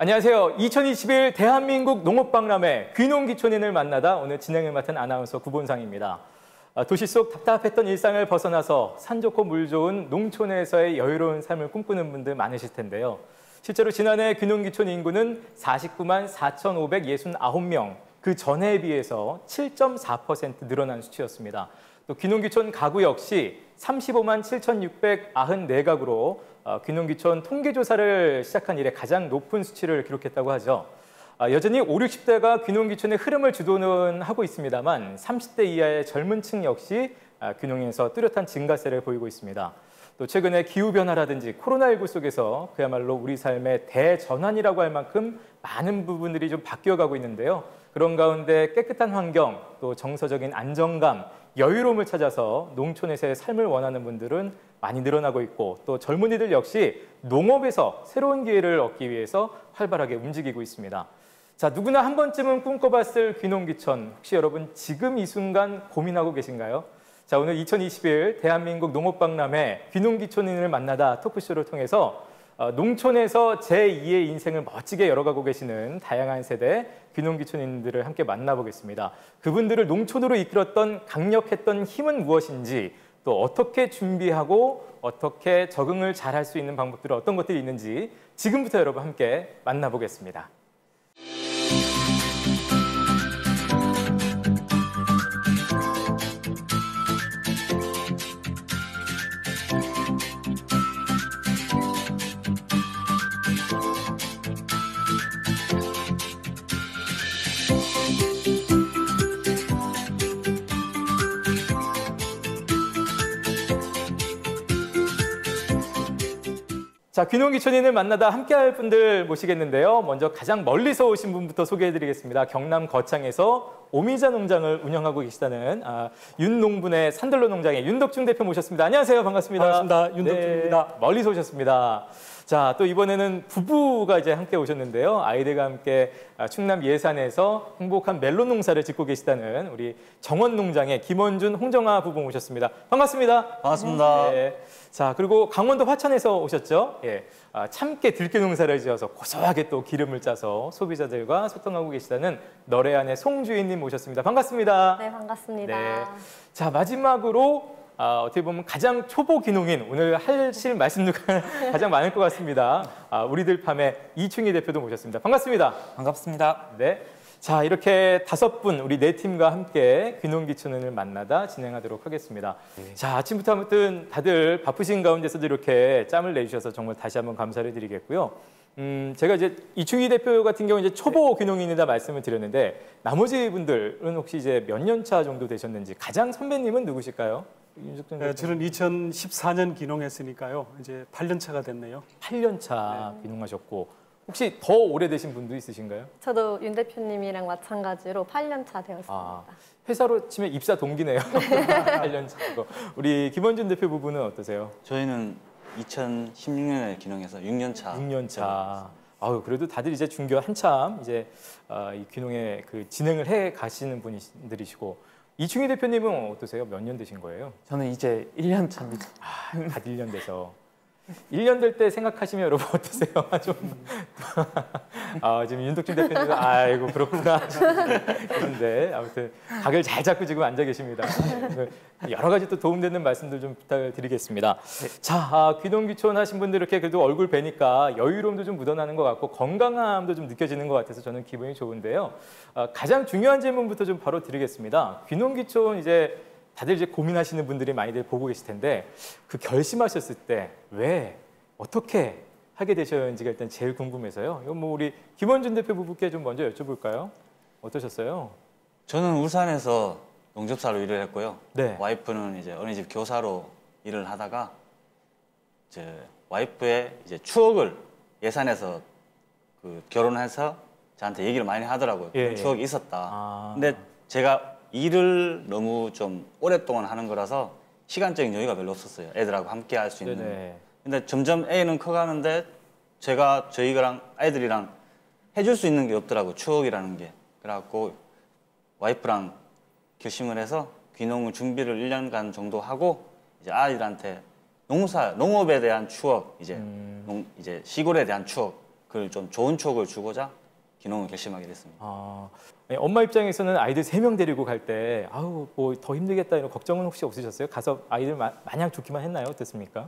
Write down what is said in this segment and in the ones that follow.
안녕하세요. 2021 대한민국 농업박람회 귀농귀촌인을 만나다 오늘 진행을 맡은 아나운서 구본상입니다. 도시 속 답답했던 일상을 벗어나서 산 좋고 물 좋은 농촌에서의 여유로운 삶을 꿈꾸는 분들 많으실 텐데요. 실제로 지난해 귀농귀촌 인구는 49만 4,569명, 그 전해에 비해서 7.4% 늘어난 수치였습니다. 또 귀농귀촌 가구 역시 35만 7,694가구로 귀농귀촌 통계조사를 시작한 이래 가장 높은 수치를 기록했다고 하죠. 여전히 5, 60대가 귀농귀촌의 흐름을 주도는 하고 있습니다만 30대 이하의 젊은 층 역시 귀농에서 뚜렷한 증가세를 보이고 있습니다. 또 최근에 기후변화라든지 코로나19 속에서 그야말로 우리 삶의 대전환이라고 할 만큼 많은 부분들이 좀 바뀌어가고 있는데요. 그런 가운데 깨끗한 환경, 또 정서적인 안정감, 여유로움을 찾아서 농촌에서의 삶을 원하는 분들은 많이 늘어나고 있고 또 젊은이들 역시 농업에서 새로운 기회를 얻기 위해서 활발하게 움직이고 있습니다. 자, 누구나 한 번쯤은 꿈꿔봤을 귀농귀촌, 혹시 여러분 지금 이 순간 고민하고 계신가요? 자, 오늘 2021 대한민국 농업박람회 귀농귀촌인을 만나다 토크쇼를 통해서 농촌에서 제2의 인생을 멋지게 열어가고 계시는 다양한 세대 귀농귀촌인들을 함께 만나보겠습니다. 그분들을 농촌으로 이끌었던 강력했던 힘은 무엇인지, 또 어떻게 준비하고 어떻게 적응을 잘할 수 있는 방법들은 어떤 것들이 있는지 지금부터 여러분 함께 만나보겠습니다. 자, 귀농귀촌인을 만나다 함께할 분들 모시겠는데요. 먼저 가장 멀리서 오신 분부터 소개해드리겠습니다. 경남 거창에서 오미자 농장을 운영하고 계시다는 윤농분의 산들로 농장의 윤덕중 대표 모셨습니다. 안녕하세요. 반갑습니다. 반갑습니다. 윤덕중입니다. 네, 멀리서 오셨습니다. 자, 또 이번에는 부부가 이제 함께 오셨는데요. 아이들과 함께 충남 예산에서 행복한 멜론 농사를 짓고 계시다는 우리 정원 농장의 김원준, 홍정아 부부 모셨습니다. 반갑습니다. 반갑습니다. 네. 자, 그리고 강원도 화천에서 오셨죠? 예. 참깨 들깨 농사를 지어서 고소하게 또 기름을 짜서 소비자들과 소통하고 계시다는 너래안의 송주인님 모셨습니다. 반갑습니다. 네, 반갑습니다. 네. 자, 마지막으로 어떻게 보면 가장 초보 귀농인, 오늘 하실 말씀도 가장 많을 것 같습니다. 우리들 밤의 이충희 대표도 모셨습니다. 반갑습니다. 반갑습니다. 네. 자, 이렇게 5분 우리 네 팀과 함께 귀농귀촌인을 만나다 진행하도록 하겠습니다. 네. 자, 아침부터 아무튼 다들 바쁘신 가운데서도 이렇게 짬을 내주셔서 정말 다시 한번 감사를 드리겠고요. 제가 이제 이충희 대표 같은 경우 이제 초보 귀농인이다 말씀을 드렸는데 나머지 분들은 혹시 이제 몇 년 차 정도 되셨는지, 가장 선배님은 누구실까요? 네, 저는 2014년 귀농했으니까요. 이제 8년 차가 됐네요. 8년 차 귀농하셨고. 혹시 더 오래되신 분도 있으신가요? 저도 윤 대표님이랑 마찬가지로 8년 차 되었습니다. 회사로 치면 입사 동기네요. 8년 차고. 우리 김원준 대표 부부는 어떠세요? 저희는 2016년에 귀농해서 6년 차. 6년 차. 아유, 그래도 다들 이제 중교 한참 이제 이 귀농의 그 진행을 해 가시는 분들이시고, 이충희 대표님은 어떠세요? 몇 년 되신 거예요? 저는 이제 1년 차입니다. 다들 1년 돼서. 1년 될 때 생각하시면 여러분 어떠세요? 지금 윤덕준 대표님도 아이고 그렇구나 그런데 아무튼 각을 잘 잡고 지금 앉아 계십니다. 여러 가지 또 도움되는 말씀들 좀 부탁을 드리겠습니다. 자, 귀농귀촌 하신 분들 이렇게 그래도 얼굴 뵈니까 여유로움도 좀 묻어나는 것 같고 건강함도 좀 느껴지는 것 같아서 저는 기분이 좋은데요. 가장 중요한 질문부터 좀 바로 드리겠습니다. 귀농귀촌 이제 다들 이제 고민하시는 분들이 많이들 보고 계실 텐데, 그 결심하셨을 때 왜, 어떻게 하게 되셨는지가 일단 제일 궁금해서요. 이건 뭐 우리 김원준 대표 부부께 좀 먼저 여쭤볼까요? 어떠셨어요? 저는 울산에서 농접사로 일을 했고요. 네. 와이프는 이제 어린이집 교사로 일을 하다가 이제 와이프의 이제 추억을 예산에서 그 결혼해서 저한테 얘기를 많이 하더라고요. 예, 그런 추억이 있었다. 근데 근데 제가 일을 너무 좀 오랫동안 하는 거라서 시간적인 여유가 별로 없었어요. 애들하고 함께 할 수 있는. 네네. 근데 점점 애는 커가는데 저희랑 아이들이랑 해줄 수 있는 게 없더라고요. 추억이라는 게. 그래갖고 와이프랑 결심을 해서 귀농을 준비를 1년간 정도 하고 이제 아이들한테 농업에 대한 추억, 이제 시골에 대한 추억 그 좀 좋은 추억을 주고자 귀농을 결심하게 됐습니다. 아, 아니, 엄마 입장에서는 아이들 3명 데리고 갈 때 아우 뭐 더 힘들겠다 이런 걱정은 혹시 없으셨어요? 가서 아이들 마냥 좋기만 했나요? 어땠습니까?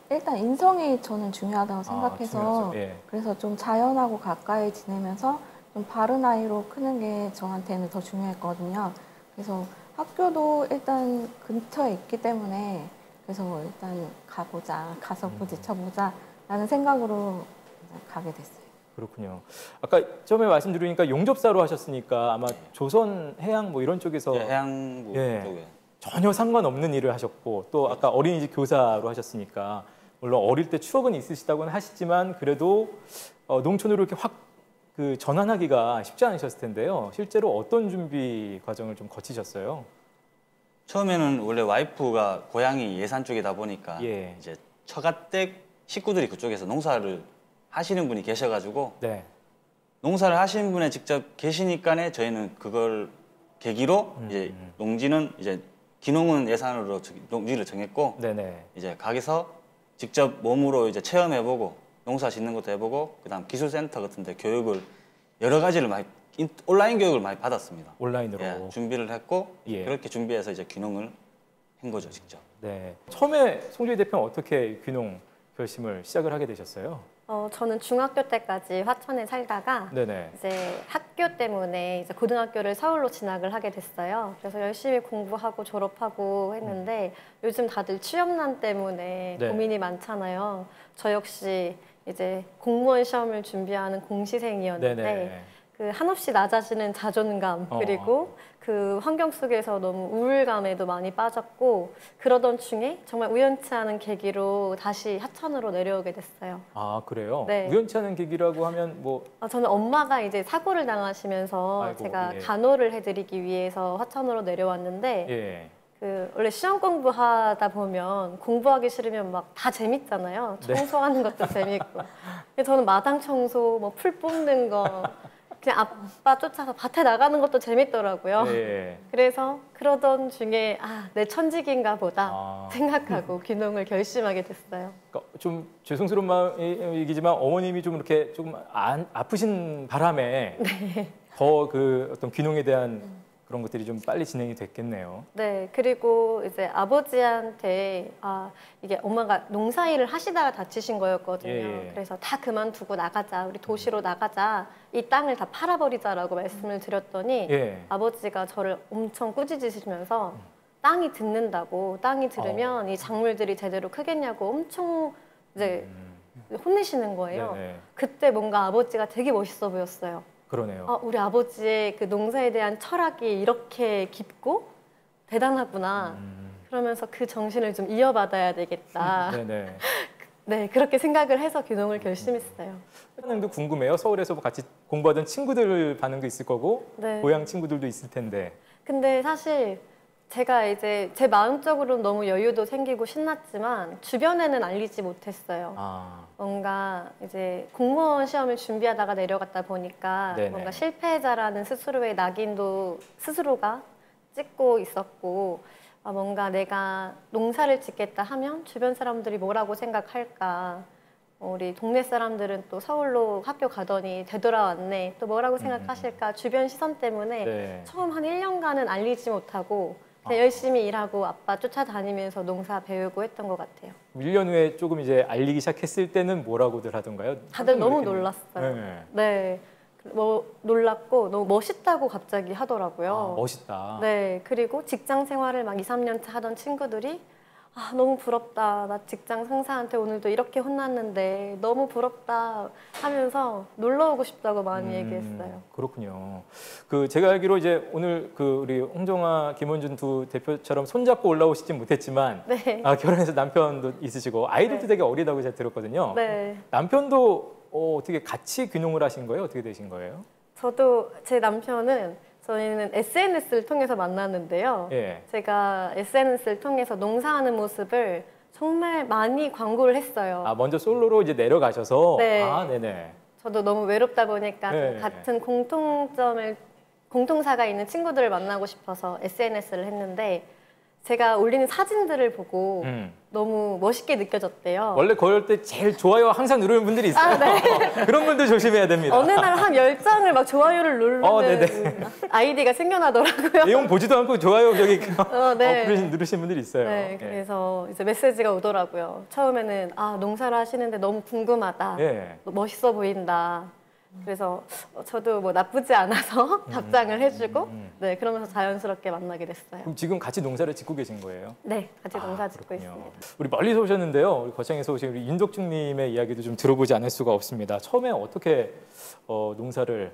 일단 인성이 저는 중요하다고 생각해서 중요하죠. 예. 그래서 좀 자연하고 가까이 지내면서 좀 바른 아이로 크는 게 저한테는 더 중요했거든요. 그래서 학교도 일단 근처에 있기 때문에 그래서 일단 가서 부딪혀보자 라는 생각으로 이제 가게 됐어요. 그렇군요. 아까 처음에 말씀드리니까 용접사로 하셨으니까 아마 조선 해양 뭐 이런 쪽에서 예, 해양부 예. 쪽에 전혀 상관없는 일을 하셨고 또 아까 어린이집 교사로 하셨으니까 물론 어릴 때 추억은 있으시다고는 하시지만 그래도 농촌으로 이렇게 확 그 전환하기가 쉽지 않으셨을 텐데요. 실제로 어떤 준비 과정을 좀 거치셨어요? 처음에는 원래 와이프가 고향이 예산 쪽이다 보니까 예. 이제 처가댁 식구들이 그쪽에서 농사를 하시는 분이 계셔가지고 네. 농사를 하시는 분에 직접 계시니까네 저희는 그걸 계기로 이제 농지는 이제 귀농은 예산으로 농지를 정했고 네네. 이제 가게서 직접 몸으로 이제 체험해보고 농사 짓는 것도 해보고 그다음 기술센터 같은데 교육을 여러 가지를 많이 온라인 교육을 많이 받았습니다. 온라인으로. 예, 준비를 했고 예. 그렇게 준비해서 이제 귀농을 한 거죠 직접. 네. 처음에 송주희 대표는 어떻게 귀농 결심을 시작을 하게 되셨어요? 저는 중학교 때까지 화천에 살다가 네네. 이제 학교 때문에 이제 고등학교를 서울로 진학을 하게 됐어요. 그래서 열심히 공부하고 졸업하고 했는데 요즘 다들 취업난 때문에 네. 고민이 많잖아요. 저 역시 이제 공무원 시험을 준비하는 공시생이었는데 네네. 그 한없이 낮아지는 자존감 그리고 그 환경 속에서 너무 우울감에도 많이 빠졌고 그러던 중에 정말 우연치 않은 계기로 다시 하천으로 내려오게 됐어요. 아 그래요? 네. 우연치 않은 계기라고 하면 뭐 저는 엄마가 이제 사고를 당하시면서 아이고, 제가 예. 간호를 해드리기 위해서 하천으로 내려왔는데 예. 그 원래 시험 공부하다 보면 공부하기 싫으면 막 다 재밌잖아요. 네. 청소하는 것도 재밌고. 근데 저는 마당 청소, 뭐 풀 뽑는 거 그냥 아빠 쫓아서 밭에 나가는 것도 재밌더라고요. 예. 그래서 그러던 중에 내 천직인가 보다 아. 생각하고 귀농을 결심하게 됐어요. 그러니까 좀 죄송스러운 마음이기지만 어머님이 좀 이렇게 조금 아프신 바람에 더 그 어떤 귀농에 대한 그런 것들이 좀 빨리 진행이 됐겠네요. 네, 그리고 이제 아버지한테 이게 엄마가 농사일을 하시다가 다치신 거였거든요. 예. 그래서 다 그만두고 나가자, 우리 도시로 나가자, 이 땅을 다 팔아버리자라고 말씀을 드렸더니 예. 아버지가 저를 엄청 꾸짖으시면서 땅이 듣는다고, 땅이 들으면 이 작물들이 제대로 크겠냐고 엄청 이제 혼내시는 거예요. 네네. 그때 뭔가 아버지가 되게 멋있어 보였어요. 그러네요. 우리 아버지의 그 농사에 대한 철학이 이렇게 깊고 대단하구나. 그러면서 그 정신을 좀 이어받아야 되겠다. 네네. 네, 그렇게 생각을 해서 귀농을 결심했어요. 반응도 궁금해요. 서울에서 뭐 같이 공부하던 친구들 반응도 있을 거고 네. 고향 친구들도 있을 텐데. 근데 사실 제가 이제 제 마음적으로는 너무 여유도 생기고 신났지만 주변에는 알리지 못했어요. 뭔가 이제 공무원 시험을 준비하다가 내려갔다 보니까 네네. 뭔가 실패자라는 스스로의 낙인도 스스로가 찍고 있었고 뭔가 내가 농사를 짓겠다 하면 주변 사람들이 뭐라고 생각할까. 우리 동네 사람들은 또 서울로 학교 가더니 되돌아왔네. 또 뭐라고 생각하실까. 주변 시선 때문에 네. 처음 한 1년간은 알리지 못하고 그냥 열심히 일하고 아빠 쫓아다니면서 농사 배우고 했던 것 같아요. 1년 후에 조금 이제 알리기 시작했을 때는 뭐라고들 하던가요? 다들 너무 놀랐겠네요. 놀랐어요. 네. 네. 뭐 놀랐고 너무 멋있다고 갑자기 하더라고요. 멋있다. 네. 그리고 직장 생활을 막 2, 3년 차 하던 친구들이 너무 부럽다. 나 직장 상사한테 오늘도 이렇게 혼났는데 너무 부럽다 하면서 놀러 오고 싶다고 많이 얘기했어요. 그렇군요. 그 제가 알기로 이제 오늘 그 우리 홍정아, 김원준 두 대표처럼 손잡고 올라오시진 못했지만 네. 결혼해서 남편도 있으시고 아이들도 네. 되게 어리다고 제가 들었거든요. 네. 남편도 어떻게 같이 귀농을 하신 거예요? 어떻게 되신 거예요? 저도 제 남편은 저희는 SNS를 통해서 만났는데요. 예. 제가 SNS를 통해서 농사하는 모습을 정말 많이 광고를 했어요. 먼저 솔로로 이제 내려가셔서. 네. 네네. 저도 너무 외롭다 보니까 좀 네. 같은 공통사가 있는 친구들을 만나고 싶어서 SNS를 했는데 제가 올리는 사진들을 보고 음. 너무 멋있게 느껴졌대요. 원래 그럴 때 제일 좋아요 항상 누르는 분들이 있어요. 그런 분들 조심해야 됩니다. 어느 날 한 10장을 막 좋아요를 누르는 네네. 아이디가 생겨나더라고요. 내용 보지도 않고 좋아요 여기 네. 누르신 분들이 있어요. 네, 예. 그래서 이제 메시지가 오더라고요. 처음에는 농사를 하시는데 너무 궁금하다. 예. 멋있어 보인다. 그래서 저도 뭐 나쁘지 않아서 답장을 해주고 네, 그러면서 자연스럽게 만나게 됐어요. 그럼 지금 같이 농사를 짓고 계신 거예요? 네, 같이 농사 짓고 그렇군요. 있습니다. 우리 멀리서 오셨는데요. 우리 거창에서 오신 우리 윤덕중님의 이야기도 좀 들어보지 않을 수가 없습니다. 처음에 어떻게 농사를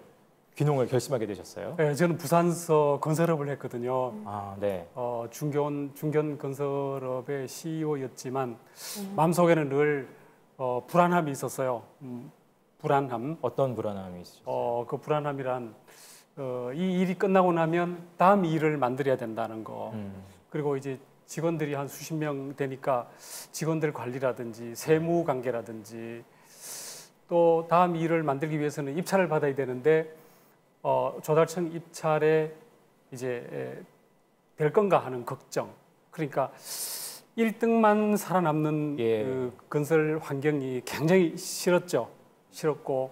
귀농을 결심하게 되셨어요? 네, 저는 부산서 건설업을 했거든요. 아, 네. 중견 건설업의 CEO였지만 마음속에는 늘 불안함이 있었어요. 불안함. 어떤 불안함이 있으셨어요? 그 불안함이란 이 일이 끝나고 나면 다음 일을 만들어야 된다는 거. 그리고 이제 직원들이 한 수십 명 되니까 직원들 관리라든지 세무 관계라든지 또 다음 일을 만들기 위해서는 입찰을 받아야 되는데 조달청 입찰에 이제 될 건가 하는 걱정. 그러니까 1등만 살아남는 예. 그 건설 환경이 굉장히 싫었고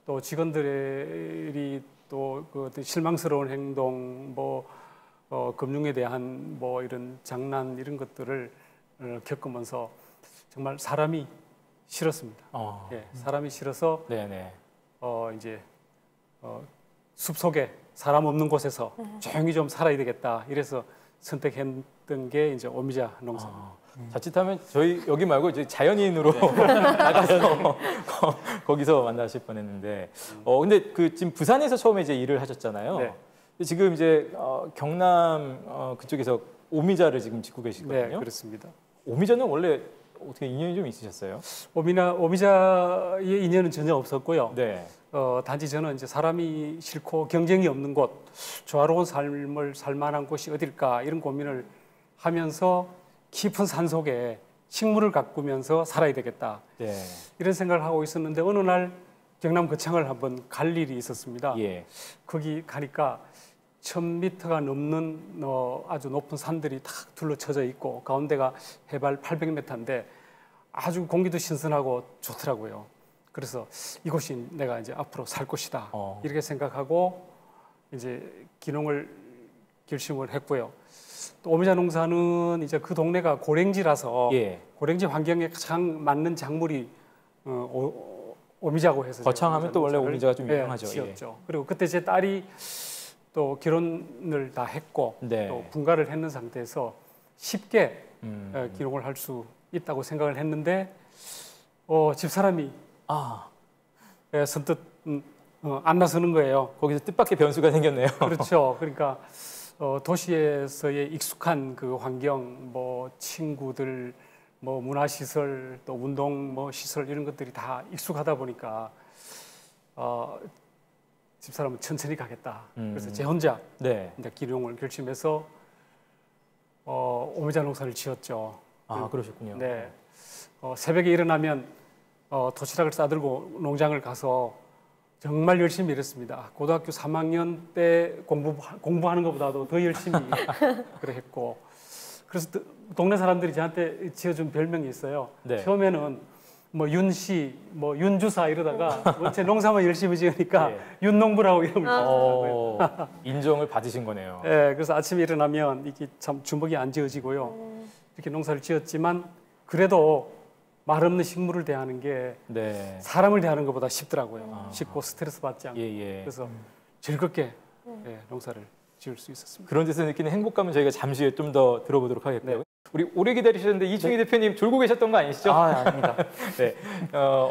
또 직원들이 또 그 실망스러운 행동, 금융에 대한 이런 장난 이런 것들을 겪으면서 정말 사람이 싫었습니다. 예, 사람이 싫어서 네네. 이제 숲 속에 사람 없는 곳에서 조용히 좀 살아야 되겠다. 이래서 선택했던 게 이제 오미자 농사입니다. 자칫하면 저희 여기 말고 이제 자연인으로 나가서 거기서 만나실 뻔했는데 근데 그 지금 부산에서 처음에 이제 일을 하셨잖아요. 네. 근데 지금 이제 경남 그쪽에서 오미자를 지금 짓고 계시거든요. 네, 그렇습니다. 오미자는 원래 어떻게 인연이 좀 있으셨어요? 오미자의 인연은 전혀 없었고요. 네. 단지 저는 이제 사람이 싫고 경쟁이 없는 곳, 조화로운 삶을 살 만한 곳이 어딜까 이런 고민을 하면서 깊은 산 속에 식물을 가꾸면서 살아야 되겠다. 네. 이런 생각을 하고 있었는데 어느 날 경남 거창을 한번 갈 일이 있었습니다. 예. 거기 가니까 1000m가 넘는 아주 높은 산들이 탁 둘러쳐져 있고 가운데가 해발 800m인데 아주 공기도 신선하고 좋더라고요. 그래서 이곳이 내가 이제 앞으로 살 곳이다. 이렇게 생각하고 이제 귀농을 결심을 했고요. 또 오미자 농사는 이제 그 동네가 고랭지라서 예. 고랭지 환경에 가장 맞는 작물이 오미자고 해서 거창하면 또 원래 오미자가 좀 유명하죠. 지었죠. 그리고 그때 제 딸이 또 결혼을 다 했고 네. 또 분가를 했는 상태에서 쉽게 귀농을 할 수 있다고 생각을 했는데 집사람이 선뜻 안 나서는 거예요. 거기서 뜻밖의 변수가 생겼네요. 그렇죠. 그러니까 도시에서의 익숙한 그 환경, 친구들, 문화시설, 또 운동 시설 이런 것들이 다 익숙하다 보니까 집사람은 천천히 가겠다. 그래서 제 혼자 네. 이제 귀농을 결심해서 오미자 농사를 지었죠. 그러셨군요. 네. 새벽에 일어나면 도시락을 싸들고 농장을 가서 정말 열심히 일했습니다. 고등학교 3학년 때 공부하는 것보다도 더 열심히 그래 했고 그래서 동네 사람들이 저한테 지어준 별명이 있어요. 네. 처음에는 윤씨, 윤주사 이러다가 원체 농사만 열심히 지으니까 네. 윤농부라고 이름을 붙였더라고요. 인정을 받으신 거네요. 네, 그래서 아침에 일어나면 이게 참 주먹이 안 지어지고요. 이렇게 농사를 지었지만 그래도 말 없는 식물을 대하는 게 네. 사람을 대하는 것보다 쉽더라고요. 쉽고 스트레스 받지 않고. 예. 그래서 즐겁게 농사를 지을 수 있었습니다. 그런 데서 느끼는 행복감은 저희가 잠시 후에 좀 더 들어보도록 하겠고요. 네. 우리 오래 기다리셨는데 이충희 대표님 졸고 계셨던 거 아니시죠? 아닙니다. 네.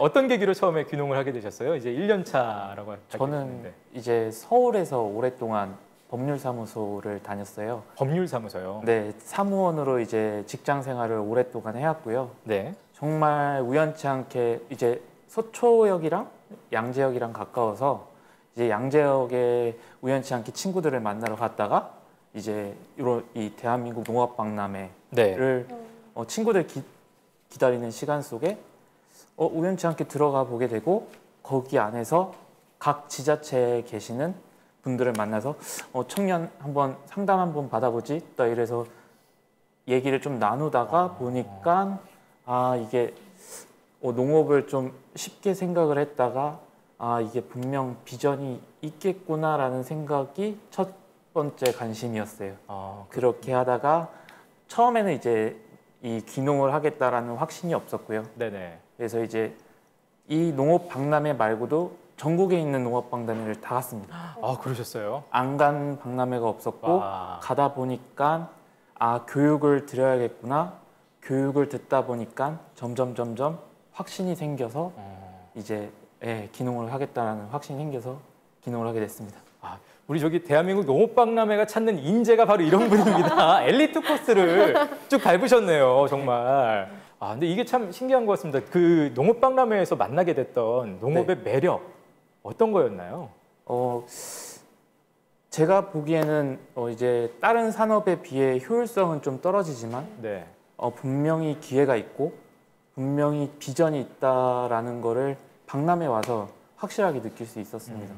어떤 계기로 처음에 귀농을 하게 되셨어요? 이제 1년 차라고 저는 이제 서울에서 오랫동안 법률사무소를 다녔어요. 법률사무소요? 네, 사무원으로 이제 직장 생활을 오랫동안 해왔고요. 네. 정말 우연치 않게 이제 서초역이랑 양재역이랑 가까워서 이제 양재역에 우연치 않게 친구들을 만나러 갔다가 이제 이 대한민국 농업박람회를 네. 친구들 기다리는 시간 속에 우연치 않게 들어가 보게 되고 거기 안에서 각 지자체에 계시는 분들을 만나서 청년 한번 상담 한번 받아보지 또 이래서 얘기를 좀 나누다가 보니까 이게 농업을 좀 쉽게 생각을 했다가 이게 분명 비전이 있겠구나라는 생각이 첫 번째 관심이었어요. 그렇게 하다가 처음에는 이제 이 귀농을 하겠다라는 확신이 없었고요. 네네. 그래서 이제 이 농업 박람회 말고도 전국에 있는 농업 박람회를 다 갔습니다. 그러셨어요? 안 간 박람회가 없었고 가다 보니까 교육을 드려야겠구나. 교육을 듣다 보니까 점점 확신이 생겨서 이제 귀농을 하겠다라는 확신이 생겨서 귀농을 하게 됐습니다. 우리 저기 대한민국 농업박람회가 찾는 인재가 바로 이런 분입니다. 엘리트 코스를 쭉 밟으셨네요, 정말. 근데 이게 참 신기한 것 같습니다. 그 농업박람회에서 만나게 됐던 농업의 매력, 어떤 거였나요? 제가 보기에는 이제 다른 산업에 비해 효율성은 좀 떨어지지만 분명히 기회가 있고 분명히 비전이 있다라는 거를 박람회 와서 확실하게 느낄 수 있었습니다.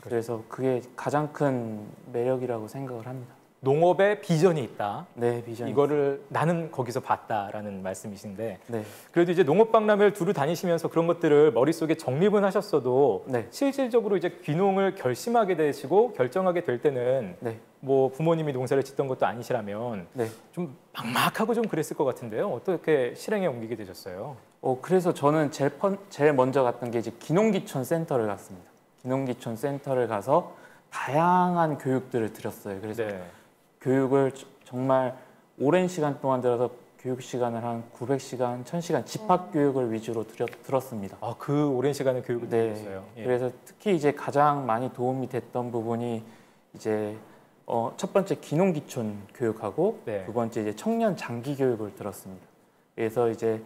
그래서 그게 가장 큰 매력이라고 생각을 합니다. 농업에 비전이 있다. 네, 비전. 이거를 나는 거기서 봤다라는 말씀이신데 네. 그래도 이제 농업박람회를 두루 다니시면서 그런 것들을 머릿속에 정립은 하셨어도 실질적으로 이제 귀농을 결심하게 되시고 결정하게 될 때는 뭐 부모님이 농사를 짓던 것도 아니시라면 좀 막막하고 좀 그랬을 것 같은데요. 어떻게 실행에 옮기게 되셨어요? 그래서 저는 제일 먼저 갔던 게 이제 귀농귀촌 센터를 갔습니다. 귀농귀촌 센터를 가서 다양한 교육들을 들었어요. 그래서 교육을 정말 오랜 시간 동안 들어서 교육 시간을 한 900시간, 1000시간 집합 교육을 위주로 들었습니다. 그 오랜 시간의 교육을 들었어요. 그래서 특히 이제 가장 많이 도움이 됐던 부분이 이제 첫 번째 귀농귀촌 교육하고 두 번째 이제 청년 장기 교육을 들었습니다. 그래서 이제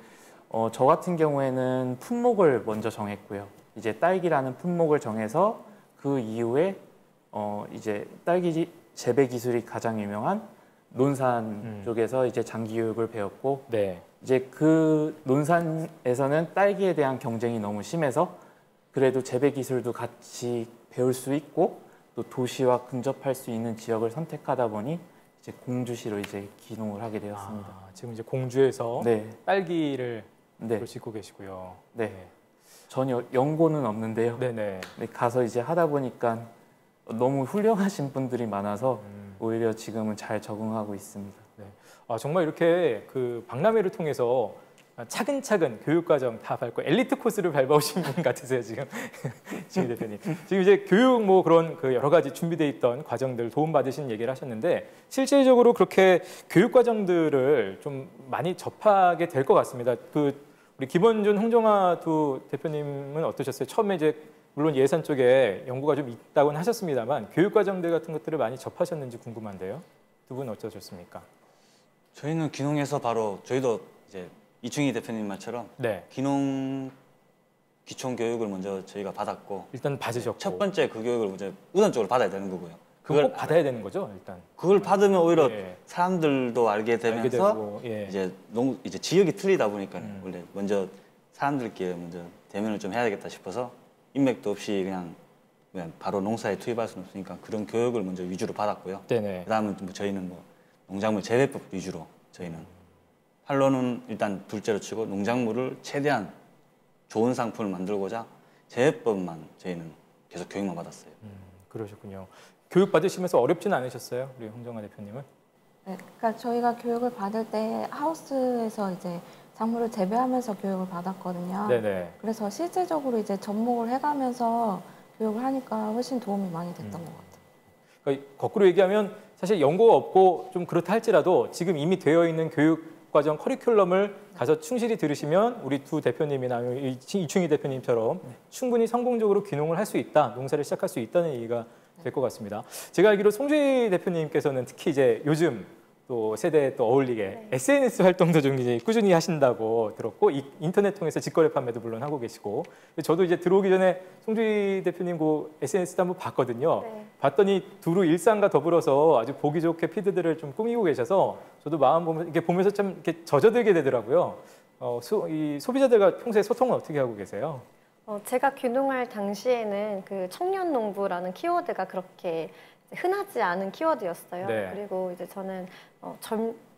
저 같은 경우에는 품목을 먼저 정했고요. 이제 딸기라는 품목을 정해서 그 이후에 이제 딸기 재배 기술이 가장 유명한 논산 쪽에서 이제 장기 교육을 배웠고 이제 그 논산에서는 딸기에 대한 경쟁이 너무 심해서 그래도 재배 기술도 같이 배울 수 있고 또 도시와 근접할 수 있는 지역을 선택하다 보니 이제 공주시로 이제 귀농을 하게 되었습니다. 지금 이제 공주에서 딸기를 짓고 계시고요. 전혀 연고는 없는데요. 가서 이제 하다 보니까 너무 훌륭하신 분들이 많아서 오히려 지금은 잘 적응하고 있습니다. 정말 이렇게 그 박람회를 통해서 차근차근 교육과정 다 밟고 엘리트 코스를 밟아오신 분 같으세요, 지금. 지금 대표님. 지금 이제 교육 뭐 그런 그 여러 가지 준비돼 있던 과정들 도움받으신 얘기를 하셨는데 실질적으로 그렇게 교육 과정들을 좀 많이 접하게 될 것 같습니다. 우리 김원준, 홍정아 두 대표님은 어떠셨어요? 처음에 이제 물론 예산 쪽에 연구가 좀 있다고는 하셨습니다만 교육 과정들 같은 것들을 많이 접하셨는지 궁금한데요. 두 분 어떠셨습니까? 저희는 귀농해서 바로 저희도 이제 이충희 대표님 말처럼 귀농 기촌 교육을 먼저 저희가 받았고 일단 받으셨고 첫 번째 그 교육을 먼저 우선적으로 받아야 되는 거고요. 그걸 꼭 받아야 되는 거죠, 일단. 그걸 받으면 오히려 사람들도 알게 되면서 이제 지역이 틀리다 보니까 원래 먼저 사람들끼리 먼저 대면을 좀 해야 되겠다 싶어서 인맥도 없이 그냥 바로 농사에 투입할 수는 없으니까 그런 교육을 먼저 위주로 받았고요. 그다음은 뭐 저희는 뭐 농작물 재배법 위주로 저희는 판로는 일단 둘째로 치고 농작물을 최대한 좋은 상품을 만들고자 재배법만 저희는 계속 교육만 받았어요. 그러셨군요. 교육 받으시면서 어렵지는 않으셨어요, 우리 홍정아 대표님은? 그러니까 저희가 교육을 받을 때 하우스에서 이제 작물을 재배하면서 교육을 받았거든요. 그래서 실제적으로 이제 접목을 해가면서 교육을 하니까 훨씬 도움이 많이 됐던 것 같아요. 그러니까 거꾸로 얘기하면 사실 연고가 없고 좀 그렇다 할지라도 지금 이미 되어 있는 교육 과정 커리큘럼을 가서 충실히 들으시면 우리 두 대표님이나 이충희 대표님처럼 충분히 성공적으로 귀농을 할 수 있다, 농사를 시작할 수 있다는 얘기가 될 것 같습니다. 제가 알기로 송주희 대표님께서는 특히 이제 요즘 또 세대에 또 어울리게 SNS 활동도 좀 이제 꾸준히 하신다고 들었고 인터넷 통해서 직거래 판매도 물론 하고 계시고 저도 이제 들어오기 전에 송주희 대표님 그 SNS도 한번 봤거든요. 봤더니 두루 일상과 더불어서 아주 보기 좋게 피드들을 좀 꾸미고 계셔서 저도 마음 보면서 이렇게 보면서 참 이렇게 젖어들게 되더라고요. 이 소비자들과 평소에 소통은 어떻게 하고 계세요? 제가 귀농할 당시에는 그 청년 농부라는 키워드가 그렇게 흔하지 않은 키워드였어요. 네. 그리고 이제 저는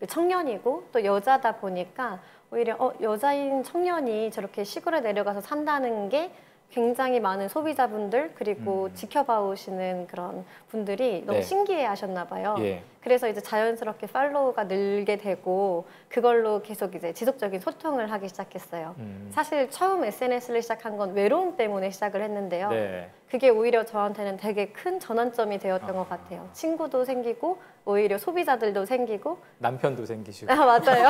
청년이고 또 여자다 보니까 오히려 여자인 청년이 저렇게 시골에 내려가서 산다는 게 굉장히 많은 소비자분들 그리고 지켜봐 오시는 그런 분들이 너무 네. 신기해 하셨나 봐요. 예. 그래서 이제 자연스럽게 팔로우가 늘게 되고 그걸로 계속 이제 지속적인 소통을 하기 시작했어요. 사실 처음 SNS를 시작한 건 외로움 때문에 시작을 했는데요. 네. 그게 오히려 저한테는 되게 큰 전환점이 되었던 것 같아요. 친구도 생기고 오히려 소비자들도 생기고 남편도 생기시고. 아 맞아요.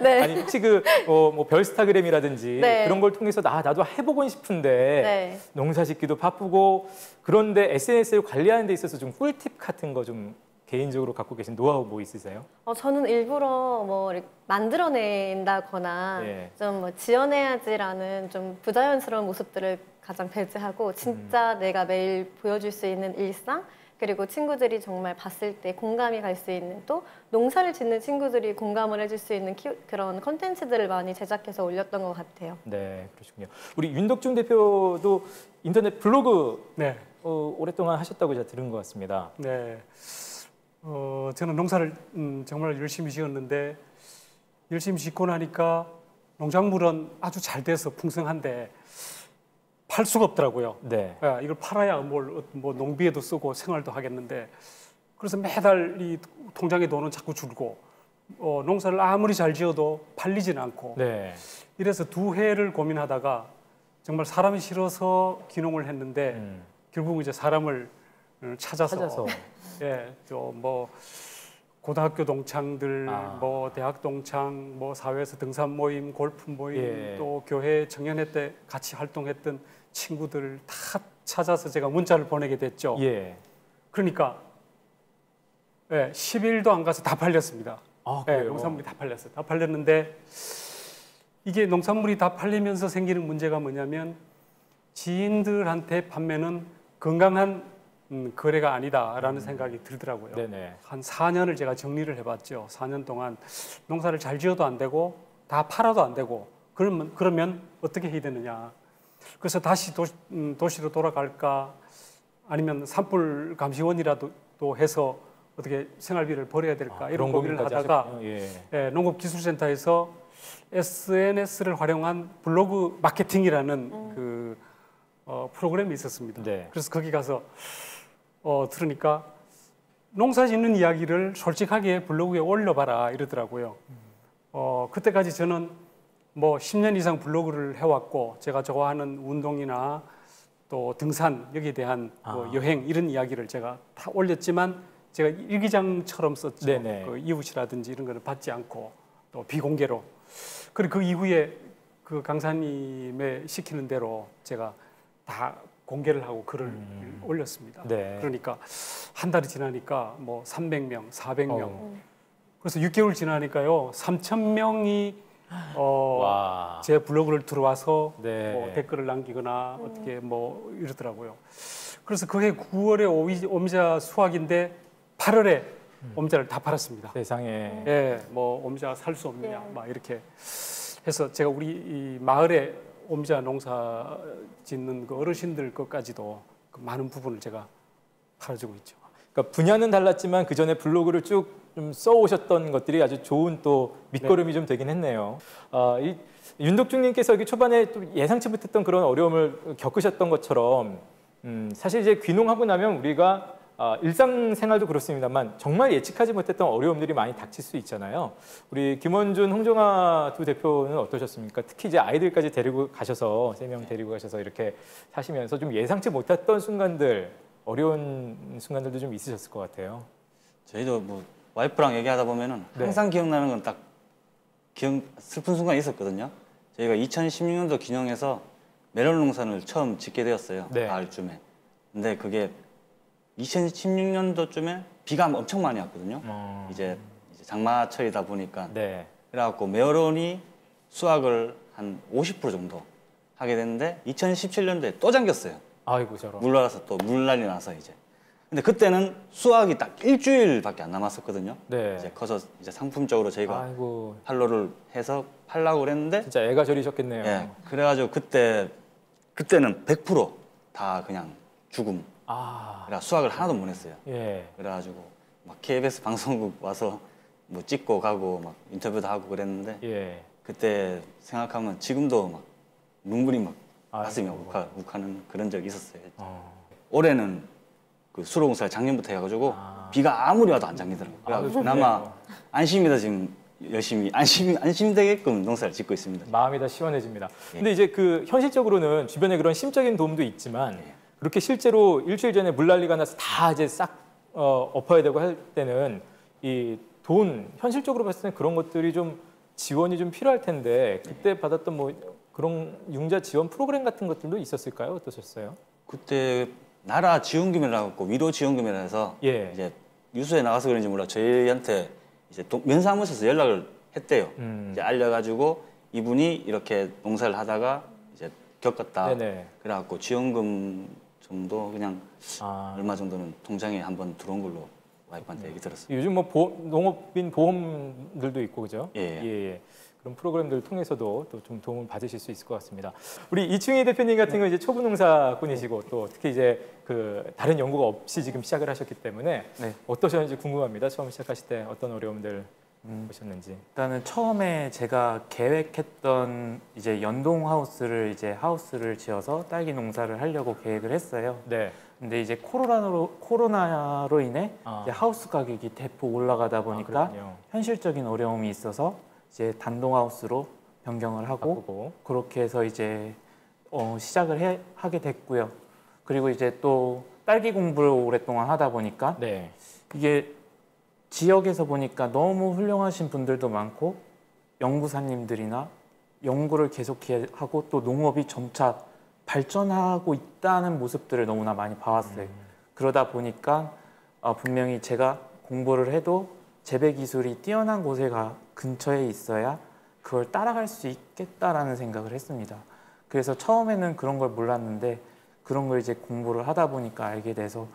네. 아니 혹시 뭐 별스타그램이라든지 네. 그런 걸 통해서 나도 해보고 싶은데 네. 농사짓기도 바쁘고 그런데 SNS를 관리하는 데 있어서 좀 꿀팁 같은 거 좀 개인적으로 갖고 계신 노하우 뭐 있으세요? 저는 일부러 뭐 이렇게 만들어낸다거나 예. 좀 뭐 지어내야지라는 좀 부자연스러운 모습들을 가장 배제하고 진짜 내가 매일 보여줄 수 있는 일상 그리고 친구들이 정말 봤을 때 공감이 갈 수 있는 또 농사를 짓는 친구들이 공감을 해줄 수 있는 그런 컨텐츠들을 많이 제작해서 올렸던 것 같아요. 네, 그러시군요. 우리 윤덕중 대표도 인터넷 블로그 네. 오랫동안 하셨다고 제가 들은 것 같습니다. 네. 저는 농사를 정말 열심히 지었는데 열심히 짓고 나니까 농작물은 아주 잘 돼서 풍성한데 팔 수가 없더라고요. 네. 이걸 팔아야 뭐 농비에도 쓰고 생활도 하겠는데 그래서 매달 이 통장에 돈은 자꾸 줄고 농사를 아무리 잘 지어도 팔리지는 않고 네. 이래서 2해를 고민하다가 정말 사람이 싫어서 귀농을 했는데 결국 이제 사람을 찾아서. 예, 뭐 고등학교 동창들, 뭐 대학 동창, 뭐 사회에서 등산 모임, 골프 모임, 예. 또 교회 청년회 때 같이 활동했던 친구들 다 찾아서 제가 문자를 보내게 됐죠. 예. 그러니까 10일도 안 가서 다 팔렸습니다. 아, 예, 그래요? 농산물이 다 팔렸어요. 다 팔렸는데 이게 농산물이 다 팔리면서 생기는 문제가 뭐냐면 지인들한테 판매는 건강한 거래가 아니다라는 생각이 들더라고요. 네네. 한 4년을 제가 정리를 해봤죠. 4년 동안 농사를 잘 지어도 안 되고 다 팔아도 안 되고 그러면 어떻게 해야 되느냐. 그래서 다시 도시로 돌아갈까 아니면 산불 감시원이라도 또 해서 어떻게 생활비를 벌어야 될까 이런 고민을 하다가 농업기술센터에서 SNS를 활용한 블로그 마케팅이라는 프로그램이 있었습니다. 네. 그래서 거기 가서 들으니까 농사 짓는 이야기를 솔직하게 블로그에 올려봐라 이러더라고요. 그때까지 저는 뭐 10년 이상 블로그를 해왔고 제가 좋아하는 운동이나 또 등산 여기에 대한 뭐 여행 이런 이야기를 제가 다 올렸지만 제가 일기장처럼 썼죠. 네네. 그 이웃이라든지 이런 거를 받지 않고 또 비공개로. 그리고 그 이후에 그 강사님의 시키는 대로 제가 다 공개를 하고 글을 올렸습니다. 네. 그러니까 한 달이 지나니까 뭐 300명, 400명. 그래서 6개월 지나니까요. 3,000명이 제 블로그를 들어와서 네. 뭐 댓글을 남기거나 어떻게 뭐 이러더라고요. 그래서 그게 9월에 오미자 수확인데 8월에 오미자를 다 팔았습니다. 세상에. 예, 뭐 오미자 살 수 없느냐 막 이렇게 해서 제가 우리 이 마을에 오미자 농사 짓는 그 어르신들 것까지도 그 많은 부분을 제가 팔아주고 있죠. 그러니까 분야는 달랐지만 그 전에 블로그를 쭉 좀 써오셨던 것들이 아주 좋은 또 밑거름이 좀 되긴 했네요. 이 윤덕중님께서 여기 초반에 또 예상치 못했던 그런 어려움을 겪으셨던 것처럼 사실 이제 귀농하고 나면 우리가 일상생활도 그렇습니다만 정말 예측하지 못했던 어려움들이 많이 닥칠 수 있잖아요. 우리 김원준, 홍정아 두 대표는 어떠셨습니까? 특히 이제 아이들까지 데리고 가셔서 3명 데리고 가셔서 이렇게 사시면서 좀 예상치 못했던 순간들, 어려운 순간들도 좀 있으셨을 것 같아요. 저희도 뭐 와이프랑 얘기하다 보면은 항상 기억나는 건 딱 슬픈 순간이 있었거든요. 저희가 2016년도 귀농해서 메론 농산을 처음 짓게 되었어요. 네. 가을쯤에. 근데 그게 2016년도쯤에 비가 엄청 많이 왔거든요. 이제 장마철이다 보니까. 네. 그래갖고 메론이 수확을 한 50% 정도 하게 됐는데 2017년도에 또 잠겼어요. 아이고 저런. 물 와서 또 물난리 나서 이제. 근데 그때는 수확이 딱 일주일밖에 안 남았었거든요. 네. 이제 커서 이제 상품적으로 저희가 아이고 판로를 해서 팔라고 그랬는데 진짜 애가 저리셨겠네요. 예, 그래가지고 그때는 100% 다 그냥 죽음. 그래 수학을 하나도 못 했어요. 예. 그래가지고 막 KBS 방송국 와서 뭐 찍고 가고 막 인터뷰도 하고 그랬는데 예. 그때 생각하면 지금도 막 눈물이 막 가슴이 아이고. 욱하는 그런 적이 있었어요. 올해는 그 수로공사를 작년부터 해가지고 비가 아무리 와도 안 잠기더라고요. 그래서 그나마 안심이다 지금 열심히 안심되게끔 농사를 짓고 있습니다. 마음이 다 시원해집니다. 예. 근데 이제 그 현실적으로는 주변에 그런 심적인 도움도 있지만 그렇게 실제로 일주일 전에 물난리가 나서 다 이제 싹 엎어야 되고 할 때는 이 돈 현실적으로 봤을 때는 그런 것들이 좀 지원이 좀 필요할 텐데 그때 받았던 뭐 그런 융자 지원 프로그램 같은 것들도 있었을까요? 어떠셨어요? 그때 나라 지원금이라고 위로 지원금이라 해서 예. 이제 뉴스에 나가서 그런지 몰라 저희한테 이제 면사무소에서 연락을 했대요. 이제 알려가지고 이분이 이렇게 농사를 하다가 이제 겪었다. 네네. 그래갖고 지원금 정도 그냥 아. 얼마 정도는 통장에 한번 들어온 걸로 와이프한테 얘기 들었어요. 요즘 뭐 농업인 보험들도 있고 그죠? 예. 예. 그런 프로그램들을 통해서도 또 좀 도움을 받으실 수 있을 것 같습니다. 우리 이충희 대표님 같은 경우 이제 초보농사꾼이시고 또 특히 이제 그 다른 연구가 없이 지금 시작을 하셨기 때문에 네. 어떠셨는지 궁금합니다. 처음 시작하실 때 어떤 어려움들 보셨는지. 일단은 처음에 제가 계획했던 이제 연동 하우스를 지어서 딸기 농사를 하려고 계획을 했어요. 네. 근데 이제 코로나로 인해 이제 하우스 가격이 대폭 올라가다 보니까 그렇군요. 현실적인 어려움이 있어서 이제 단독 하우스로 변경을 하고 바꾸고. 그렇게 해서 이제 시작을 하게 됐고요. 그리고 이제 또 딸기 공부를 오랫동안 하다 보니까 네. 이게 지역에서 보니까 너무 훌륭하신 분들도 많고 연구사님들이나 연구를 계속하고 또 농업이 점차 발전하고 있다는 모습들을 너무나 많이 봐왔어요. 그러다 보니까 분명히 제가 공부를 해도 재배 기술이 뛰어난 곳에 근처에 있어야 그걸 따라갈 수 있겠다라는 생각을 했습니다. 그래서 처음에는 그런 걸 몰랐는데 그런 걸 이제 공부를 하다 보니까 알게 돼서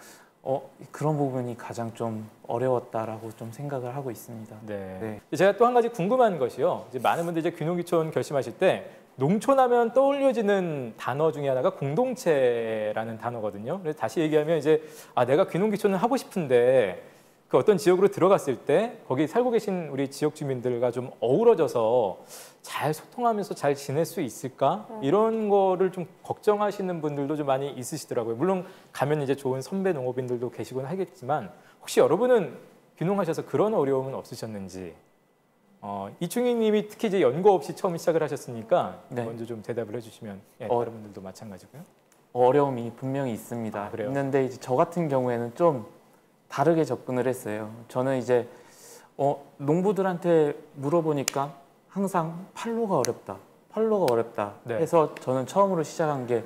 그런 부분이 가장 좀 어려웠다라고 좀 생각을 하고 있습니다. 네. 제가 또 한 가지 궁금한 것이요. 이제 많은 분들이 이제 귀농귀촌 결심하실 때 농촌하면 떠올려지는 단어 중에 하나가 공동체라는 단어거든요. 그래서 다시 얘기하면 이제 내가 귀농귀촌을 하고 싶은데 그 어떤 지역으로 들어갔을 때 거기 살고 계신 우리 지역 주민들과 좀 어우러져서 잘 소통하면서 잘 지낼 수 있을까? 이런 거를 좀 걱정하시는 분들도 좀 많이 있으시더라고요. 물론 가면 이제 좋은 선배 농업인들도 계시곤 하겠지만 혹시 여러분은 귀농하셔서 그런 어려움은 없으셨는지? 이충희 님이 특히 이제 연고 없이 처음 시작을 하셨으니까 네. 먼저 좀 대답을 해주시면 다른 분들도 마찬가지고요. 어려움이 분명히 있습니다. 그래요? 있는데 이제 저 같은 경우에는 좀 다르게 접근을 했어요. 저는 이제 농부들한테 물어보니까 항상 판로가 어렵다 네. 해서 저는 처음으로 시작한 게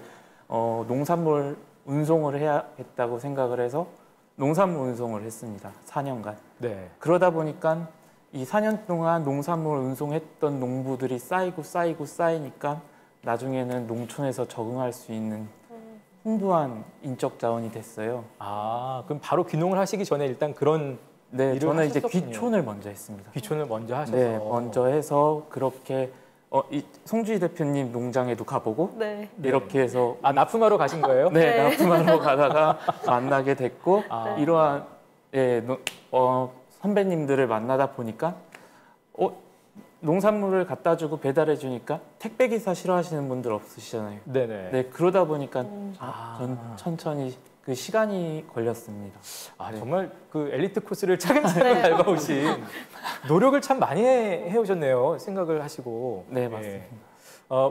농산물 운송을 해야겠다고 생각을 해서 농산물 운송을 했습니다. 4년간. 네. 그러다 보니까 이 4년 동안 농산물 운송했던 농부들이 쌓이니까 나중에는 농촌에서 적응할 수 있는 풍부한 인적 자원이 됐어요. 그럼 바로 귀농을 하시기 전에 일단 그런 네, 일을 저는 이제 하셨었군요. 귀촌을 먼저 했습니다. 귀촌을 먼저 하셔서. 네, 먼저 해서 그렇게 이 송주희 대표님 농장에도 가보고 네. 이렇게 해서 납품하러 가신 거예요? 네, 네. 납품하러 가다가 만나게 됐고 네. 이러한 선배님들을 만나다 보니까 농산물을 갖다 주고 배달해 주니까 택배 기사 싫어하시는 분들 없으시잖아요. 네네. 네, 그러다 보니까 전 천천히 그 시간이 걸렸습니다. 네. 정말 그 엘리트 코스를 차근차근 밟아오신 노력을 참 많이 해오셨네요. 생각을 하시고. 네, 맞습니다.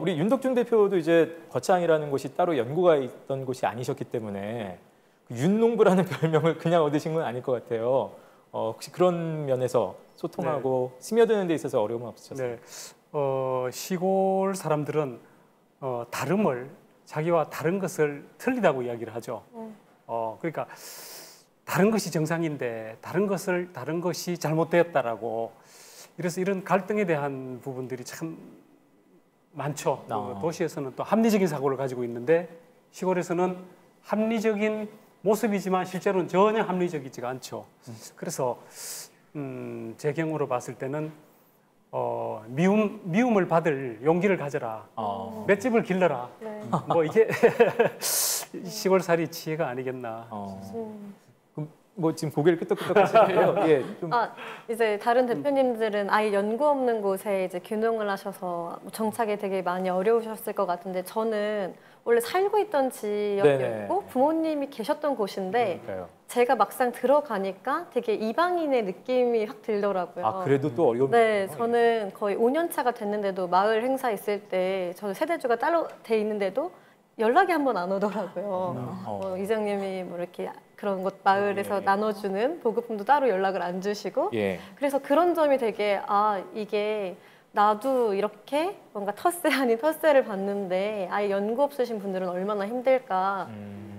우리 윤덕준 대표도 이제 거창이라는 곳이 따로 연구가 있던 곳이 아니셨기 때문에 윤농부라는 별명을 그냥 얻으신 건 아닐 것 같아요. 혹시 그런 면에서 소통하고 스며드는 데 있어서 어려움은 없으셨어요? 네. 시골 사람들은 다름을 자기와 다른 것을 틀리다고 이야기를 하죠. 그러니까 다른 것이 정상인데 다른 것이 잘못되었다라고 이래서 이런 갈등에 대한 부분들이 참 많죠. 도시에서는 또 합리적인 사고를 가지고 있는데 시골에서는 합리적인 모습이지만 실제로는 전혀 합리적이지가 않죠. 그래서 제 경우로 봤을 때는 미움을 받을 용기를 가져라. 맷집을 길러라. 네. 뭐 이게 시골살이 지혜가 아니겠나. 뭐 지금 고개를 끄덕끄덕 하시는데요. 예, 좀 이제 다른 대표님들은 아예 연고 없는 곳에 이제 귀농을 하셔서 정착이 되게 많이 어려우셨을 것 같은데 저는 원래 살고 있던 지역이었고 네네. 부모님이 계셨던 곳인데 그러니까요. 제가 막상 들어가니까 되게 이방인의 느낌이 확 들더라고요. 아, 그래도 또 어려운 네, 거군요. 저는 거의 5년 차가 됐는데도 마을 행사 있을 때 저는 세대주가 따로 돼 있는데도 연락이 한 번 안 오더라고요. 이장님이 뭐 이렇게 그런 것 마을에서 나눠주는 보급품도 따로 연락을 안 주시고 예. 그래서 그런 점이 되게 이게 나도 이렇게 뭔가 텃세 아닌 텃세를 받는데 아예 연고 없으신 분들은 얼마나 힘들까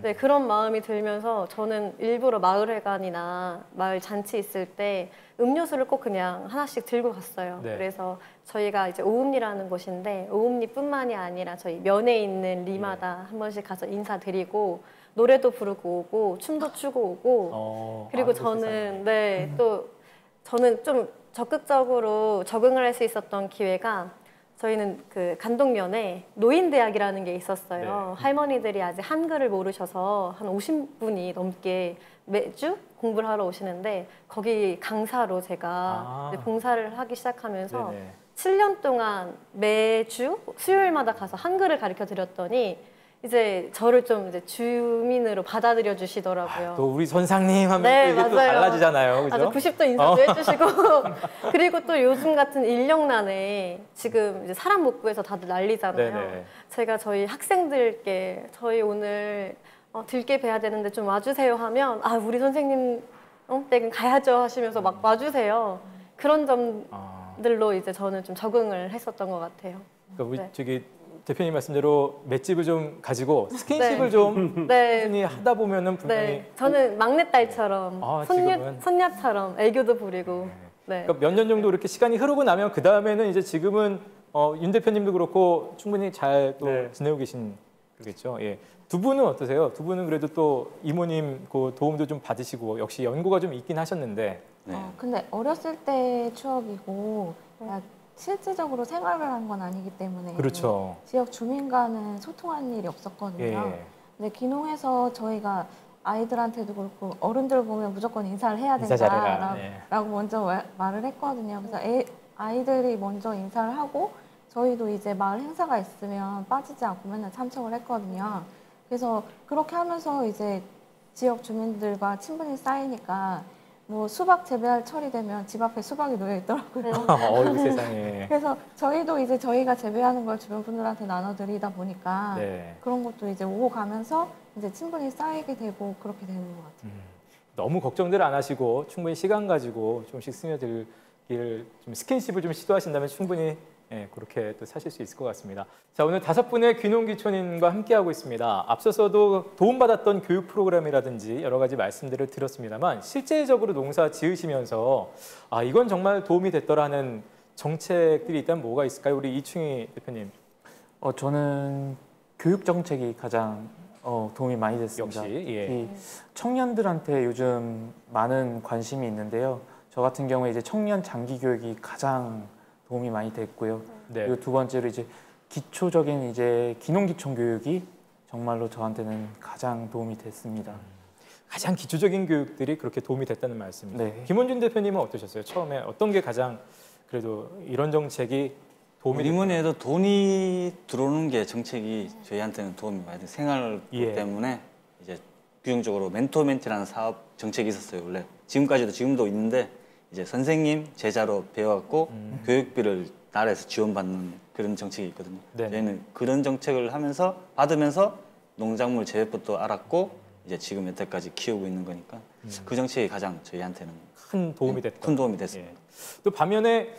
네, 그런 마음이 들면서 저는 일부러 마을회관이나 마을 잔치 있을 때 음료수를 꼭 그냥 하나씩 들고 갔어요. 네. 그래서 저희가 이제 오음리라는 곳인데 오음리뿐만이 아니라 저희 면에 있는 리마다 한 번씩 가서 인사드리고 노래도 부르고 오고 춤도 추고 오고 그리고 저는 네, 또 저는 좀 적극적으로 적응을 할 수 있었던 기회가 저희는 그 간동면에 노인대학이라는 게 있었어요. 네. 할머니들이 아직 한글을 모르셔서 한 50분이 넘게 매주 공부를 하러 오시는데 거기 강사로 제가 이제 봉사를 하기 시작하면서 네네. 7년 동안 매주 수요일마다 가서 한글을 가르쳐 드렸더니 이제 저를 좀 이제 주민으로 받아들여 주시더라고요. 또 우리 선상님 하면 네, 또 이게 또 맞아요. 달라지잖아요. 그죠? 아주 90도 인사도 해주시고 그리고 또 요즘 같은 인력난에 지금 이제 사람 못 구해서 다들 난리잖아요. 네네. 제가 저희 학생들께 저희 오늘 들깨 베야 되는데 좀 와주세요 하면 우리 선생님 댁은 가야죠 하시면서 막 와주세요. 그런 점들로 이제 저는 좀 적응을 했었던 것 같아요. 그러니까 우리 네. 저기 대표님 말씀대로 맷집을 좀 가지고 스킨십을 네. 좀 네. 꾸준히 하다 보면은 분명히 네, 저는 막내딸처럼 지금은? 손녀처럼 애교도 부리고 네. 그러니까 몇 년 정도 이렇게 시간이 흐르고 나면 그 다음에는 이제 지금은 윤 대표님도 그렇고 충분히 잘 또 네. 지내고 계신 거겠죠. 예. 두 분은 어떠세요? 두 분은 그래도 또 이모님 그 도움도 좀 받으시고 역시 연고가 좀 있긴 하셨는데. 네. 근데 어렸을 때 추억이고 실질적으로 생활을 한 건 아니기 때문에 그렇죠. 지역 주민과는 소통한 일이 없었거든요. 예. 근데 귀농해서 저희가 아이들한테도 그렇고 어른들 보면 무조건 인사를 해야 인사 잘해라. 된다라고 먼저 말을 했거든요. 그래서 아이들이 먼저 인사를 하고 저희도 이제 마을 행사가 있으면 빠지지 않고 맨날 참석을 했거든요. 그래서 그렇게 하면서 이제 지역 주민들과 친분이 쌓이니까 뭐 수박 재배할 철이 되면 집 앞에 수박이 놓여 있더라고요. 어이 세상에. 그래서 저희도 이제 저희가 재배하는 걸 주변 분들한테 나눠드리다 보니까 네. 그런 것도 이제 오고 가면서 이제 친분이 쌓이게 되고 그렇게 되는 것 같아요. 너무 걱정들 안 하시고 충분히 시간 가지고 조금씩 스며들기를 좀 스킨십을 좀 시도하신다면 충분히 그렇게 또 사실 수 있을 것 같습니다. 자, 오늘 5분의 귀농귀촌인과 함께하고 있습니다. 앞서서도 도움받았던 교육 프로그램이라든지 여러 가지 말씀들을 드렸습니다만 실제적으로 농사 지으시면서 이건 정말 도움이 됐더라는 정책들이 있다면 뭐가 있을까요? 우리 이충희 대표님. 저는 교육 정책이 가장 도움이 많이 됐습니다. 역시, 예. 특히 청년들한테 요즘 많은 관심이 있는데요. 저 같은 경우에 이제 청년 장기 교육이 가장 도움이 많이 됐고요. 네. 그리고 두 번째로 이제 기초적인 이제 귀농귀촌 교육이 정말로 저한테는 가장 도움이 됐습니다. 가장 기초적인 교육들이 그렇게 도움이 됐다는 말씀이죠. 네. 김원준 대표님은 어떠셨어요? 처음에 어떤 게 가장 그래도 이런 정책이 도움이 뭐니 해도 돈이 들어오는 게 정책이 저희한테는 도움이 많이 돼요. 생활 예. 때문에 이제 규정적으로 멘토멘티라는 사업 정책이 있었어요. 원래 지금도 있는데 이제 선생님 제자로 배워갖고 교육비를 나라에서 지원받는 그런 정책이 있거든요. 네네. 저희는 그런 정책을 받으면서 농작물 재배법도 알았고 이제 지금 여태까지 키우고 있는 거니까 그 정책이 가장 저희한테는 큰 도움이 됐다. 큰 도움이 됐습니다. 예. 또 반면에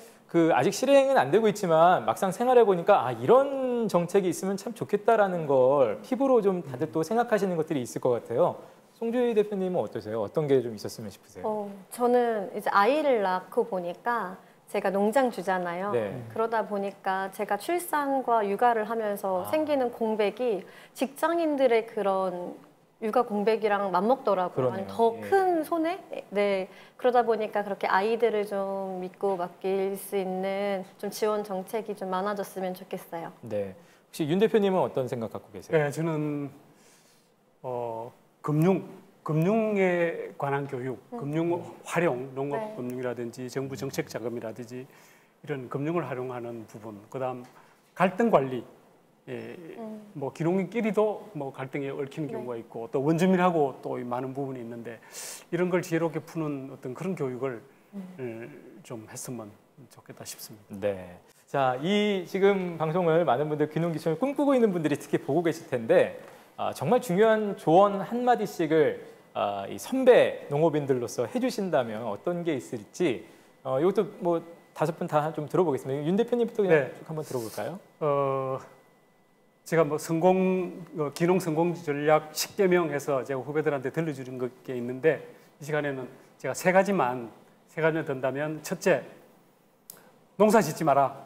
아직 실행은 안 되고 있지만 막상 생활해 보니까 이런 정책이 있으면 참 좋겠다라는 걸 피부로 좀 다들 또 생각하시는 것들이 있을 것 같아요. 송주희 대표님은 어떠세요? 어떤 게 좀 있었으면 싶으세요? 저는 이제 아이를 낳고 보니까 제가 농장주잖아요. 네. 그러다 보니까 제가 출산과 육아를 하면서 생기는 공백이 직장인들의 그런 육아 공백이랑 맞먹더라고요. 그러네요. 더 큰 손해? 네. 그러다 보니까 그렇게 아이들을 좀 믿고 맡길 수 있는 좀 지원 정책이 좀 많아졌으면 좋겠어요. 네. 혹시 윤 대표님은 어떤 생각 갖고 계세요? 네, 저는 금융에 관한 교육, 금융 활용, 농업 네. 금융이라든지 정부 정책 자금이라든지 이런 금융을 활용하는 부분, 그다음 갈등 관리. 예, 뭐 기농인끼리도 뭐 갈등에 얽히는 네. 경우가 있고 또 원주민하고 또 많은 부분이 있는데 이런 걸 지혜롭게 푸는 어떤 그런 교육을 좀 했으면 좋겠다 싶습니다. 네. 자, 이 지금 방송을 많은 분들 귀농귀촌을 꿈꾸고 있는 분들이 특히 보고 계실 텐데 정말 중요한 조언 한마디씩을 이 선배 농업인들로서 해주신다면 어떤 게 있을지 이것도 뭐 5분 다 좀 들어보겠습니다. 윤 대표님부터 그냥 네. 쭉 한번 들어볼까요? 제가 뭐 기농 성공 전략 10개명 해서 제가 후배들한테 들려주는 게 있는데 이 시간에는 제가 세 가지만 든다면 첫째, 농사 짓지 마라.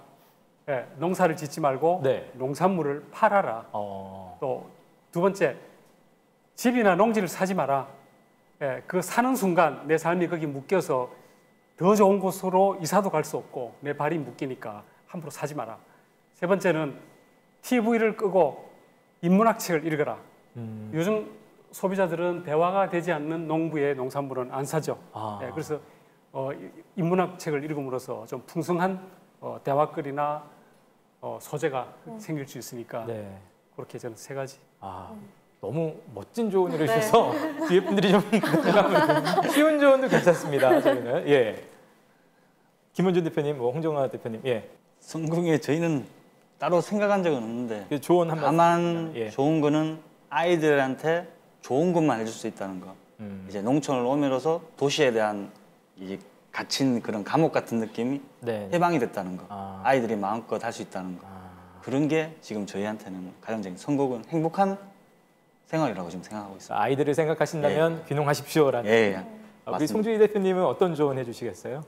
예, 농사를 짓지 말고 네. 농산물을 팔아라. 또 두 번째, 집이나 농지를 사지 마라. 예, 그 사는 순간 내 삶이 거기 묶여서 더 좋은 곳으로 이사도 갈 수 없고 내 발이 묶이니까 함부로 사지 마라. 세 번째는 TV를 끄고 인문학 책을 읽어라. 요즘 소비자들은 대화가 되지 않는 농부의 농산물은 안 사죠. 예, 그래서 인문학 책을 읽음으로써 좀 풍성한 대화거리나 소재가 생길 수 있으니까 네. 그렇게 저는 세 가지. 너무 멋진 조언을 해주셔서 뒤에 분들이 좀 쉬운 조언도 괜찮습니다. 저희는 예. 김원준 대표님, 뭐 홍정아 대표님, 예. 성공에 저희는 따로 생각한 적은 없는데 조언 한 말씀. 다만 예. 좋은 거는 아이들한테 좋은 것만 해줄 수 있다는 거. 이제 농촌을 오면서 도시에 대한 이제 갇힌 그런 감옥 같은 느낌이 네. 해방이 됐다는 거. 아이들이 마음껏 할 수 있다는 거. 그런 게 지금 저희한테는 가장적인 성공은 행복한 생활이라고 지금 생각하고 있습니다. 아이들을 생각하신다면 귀농하십시오라는. 예, 우리 맞습니다. 송주희 대표님은 어떤 조언 해주시겠어요?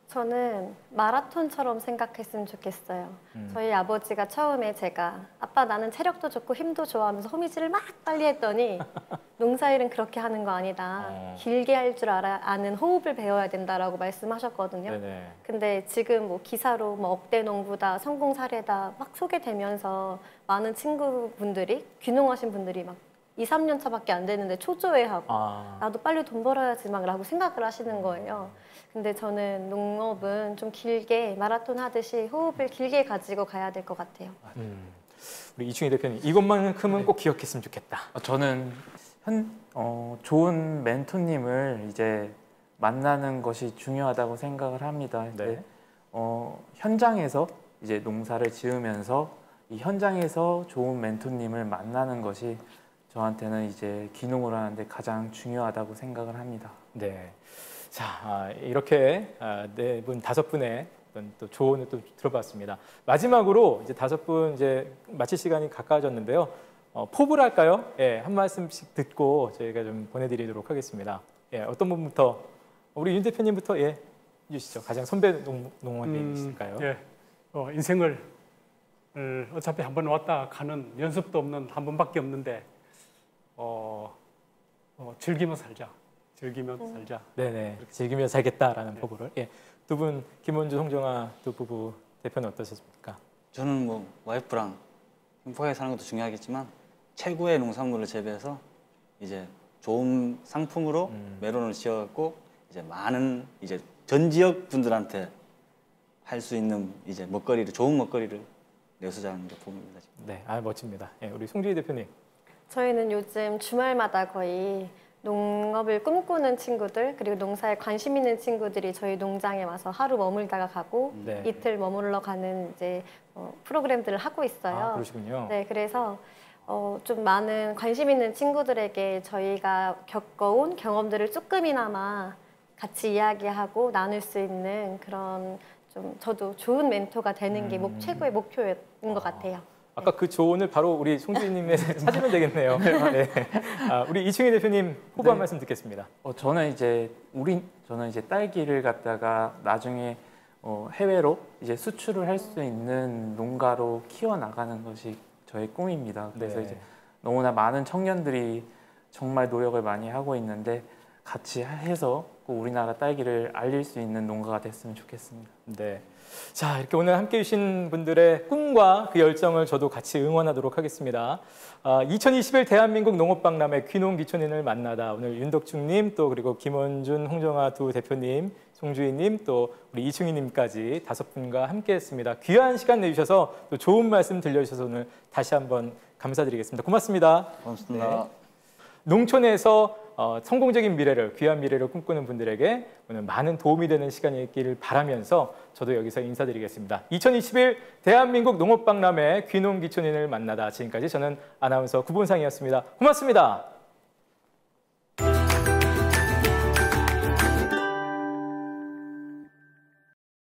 저는 마라톤처럼 생각했으면 좋겠어요. 저희 아버지가 처음에 제가 아빠 나는 체력도 좋고 힘도 좋아하면서 호미질을 막 빨리 했더니 농사일은 그렇게 하는 거 아니다. 길게 할 줄 아는 호흡을 배워야 된다라고 말씀하셨거든요. 네네. 근데 지금 뭐 기사로 뭐 억대 농부다 성공 사례다 막 소개되면서 많은 친구분들이 귀농하신 분들이 막 2, 3년 차밖에 안 되는데 초조해하고 나도 빨리 돈 벌어야지 막 라고 생각을 하시는 거예요. 근데 저는 농업은 좀 길게 마라톤 하듯이 호흡을 길게 가지고 가야 될 것 같아요. 우리 이충희 대표님 이것만큼은 꼭 기억했으면 좋겠다. 저는 좋은 멘토님을 이제 만나는 것이 중요하다고 생각을 합니다. 네. 현장에서 이제 농사를 지으면서 이 현장에서 좋은 멘토님을 만나는 것이 저한테는 이제 귀농을 하는데 가장 중요하다고 생각을 합니다. 네. 자, 이렇게 네 분, 5분의 또 조언을 또 들어봤습니다. 마지막으로 이제 5분 이제 마칠 시간이 가까워졌는데요. 포부를 할까요? 예, 한 말씀씩 듣고 저희가 좀 보내드리도록 하겠습니다. 예, 어떤 분부터? 우리 윤 대표님부터 예, 해주시죠. 가장 선배 농원이실까요? 예, 인생을 어차피 한 번 왔다 가는 연습도 없는 한 번밖에 없는데 즐기며 살자. 즐기며 살자. 네네. 즐기며 살겠다라는 포부를. 예. 두 분 김원준, 홍정아 두 부부 대표는 어떠셨습니까? 저는 뭐 와이프랑 행복하게 사는 것도 중요하겠지만 최고의 농산물을 재배해서 이제 좋은 상품으로 메론을 지어갖고 이제 많은 이제 전 지역 분들한테 할 수 있는 이제 먹거리를 좋은 먹거리를 내수자는 게 봅니다. 네, 멋집니다. 예, 우리 송주희 대표님. 저희는 요즘 주말마다 거의 농업을 꿈꾸는 친구들 그리고 농사에 관심 있는 친구들이 저희 농장에 와서 하루 머물다가 가고 네. 이틀 머물러 가는 이제 프로그램들을 하고 있어요. 그러시군요. 네, 그래서 좀 많은 관심 있는 친구들에게 저희가 겪어온 경험들을 조금이나마 같이 이야기하고 나눌 수 있는 그런 좀 저도 좋은 멘토가 되는 게 최고의 목표인 것 같아요. 아까 그 조언을 바로 우리 송주희님에 찾으면 되겠네요. 네. 우리 이충희 대표님 호부 한 말씀 듣겠습니다. 저는 이제 딸기를 갖다가 나중에 해외로 이제 수출을 할 수 있는 농가로 키워 나가는 것이 저의 꿈입니다. 그래서 네. 이제 너무나 많은 청년들이 정말 노력을 많이 하고 있는데 같이 해서 꼭 우리나라 딸기를 알릴 수 있는 농가가 됐으면 좋겠습니다. 네. 자, 이렇게 오늘 함께해 주신 분들의 꿈과 그 열정을 저도 같이 응원하도록 하겠습니다. 2021 대한민국 농업박람회 귀농귀촌인을 만나다 오늘 윤덕중님 또 그리고 김원준, 홍정아 두 대표님, 송주희님 또 우리 이충희님까지 5분과 함께했습니다. 귀한 시간 내주셔서 또 좋은 말씀 들려주셔서 오늘 다시 한번 감사드리겠습니다. 고맙습니다. 고맙습니다. 네. 농촌에서 성공적인 미래를, 귀한 미래를 꿈꾸는 분들에게 오늘 많은 도움이 되는 시간이 있기를 바라면서 저도 여기서 인사드리겠습니다. 2021 대한민국 농업박람회 귀농귀촌인을 만나다 지금까지 저는 아나운서 구본상이었습니다. 고맙습니다.